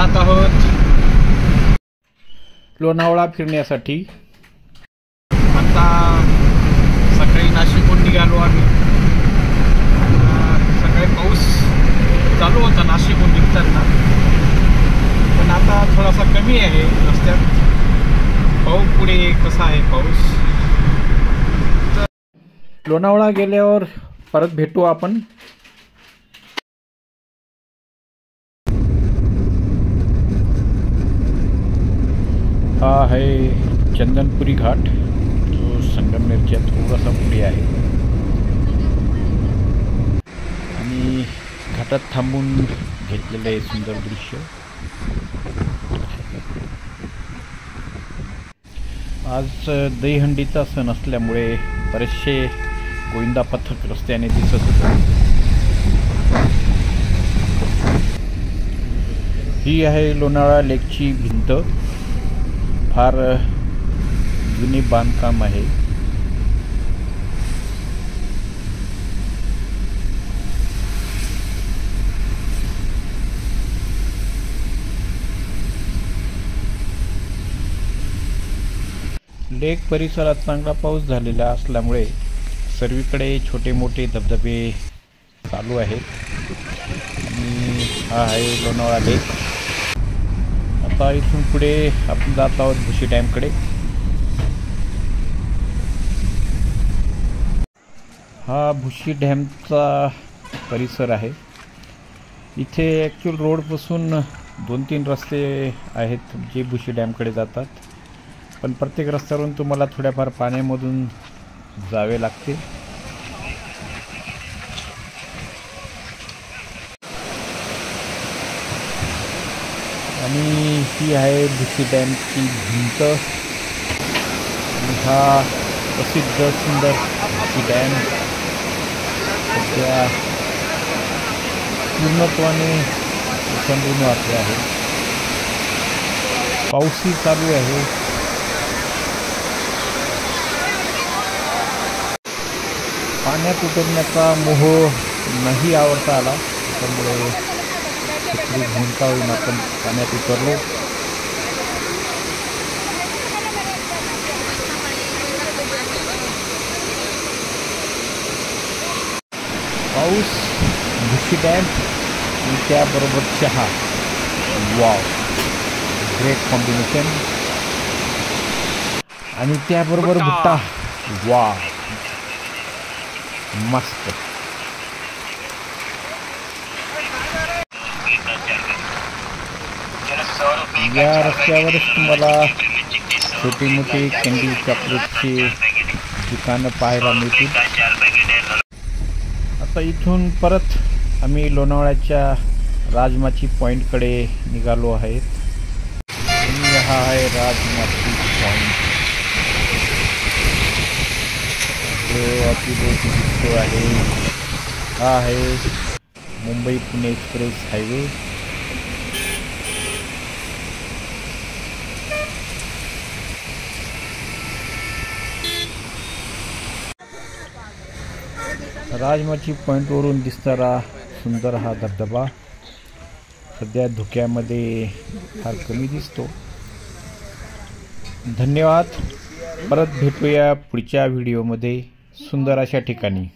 जात आहोत लोणावळा फिरण्यासाठी। आता सकाळी नाशिकहून निघालो आम्ही। सकाळी पाऊस चालू होता नाशिकहून निघताना, पण आता थोडासा कमी आहे रस्त्यात। पाहू पुढे कसा आहे पाऊस। लोणावळा गेल्यावर परत भेटू आपण। हा आहे चंदनपुरी घाट, जो संगमनेरच्या थोडासा पुढे आहे। आणि घाटात थांबून घेतलेलं आहे सुंदर दृश्य। आज दहीहंडीचा सण असल्यामुळे बरेचसे गोविंदा पथक रस्त्याने दिसत होते। ही आहे लोणावळा लेकची भिंत, फार जुनी बांधकाम आहे। लेक परिसरात चांगला पाऊस झालेला असल्यामुळे सर्वीकडे छोटे मोठे धबधबे चालू आहेत। आणि हा आहे लोणावळा लेक। आता इथून पुढे आपण जात आहोत भुशी डॅमकडे। हा भुशी डॅमचा परिसर आहे। इथे ॲक्च्युअल रोडपासून 2-3 रस्ते आहेत जे भुशी डॅमकडे जातात, पण प्रत्येक रस्त्यावरून तुम्हाला थोड्याफार पाण्यामधून जावे लागते। आणि ही आहे भुशी डॅमची भिंत। हा प्रसिद्ध सुंदर भुशी डॅम सध्या पूर्णत्वाने ओसंडून वाहते आहे। पाऊसही चालू आहे। पाण्यात उतरण्याचा मोह नाही आवडता आला, त्यामुळे छत्री घेऊन का होईना आपण पाण्यात उतरलो। पाऊस, भुशी डॅम आणि त्याबरोबर चहा, वाव, ग्रेट कॉम्बिनेशन। आणि त्याबरोबर भुट्टा, वाव, मस्त। या रस्त्यावरच तुम्हाला छोटी मोठी कॅन्डी चॉकलेटची दुकानं पाहायला मिळतील। आता इथून परत आम्ही लोणावळ्याच्या राजमाची पॉईंटकडे निघालो आहेत। आणि हा आहे राजमाची पॉईंट, जो अतिभोवती दिसतो आहे। हा आहे मुंबई पुणे एक्सप्रेस हायवे। राजमाची पॉईंटवरून दिसणारा सुंदर हा धबधबा सध्या धुक्यामध्ये फार कमी दिसतो। धन्यवाद। परत भेटूया पुढच्या व्हिडिओमध्ये सुंदर अशा ठिकाणी।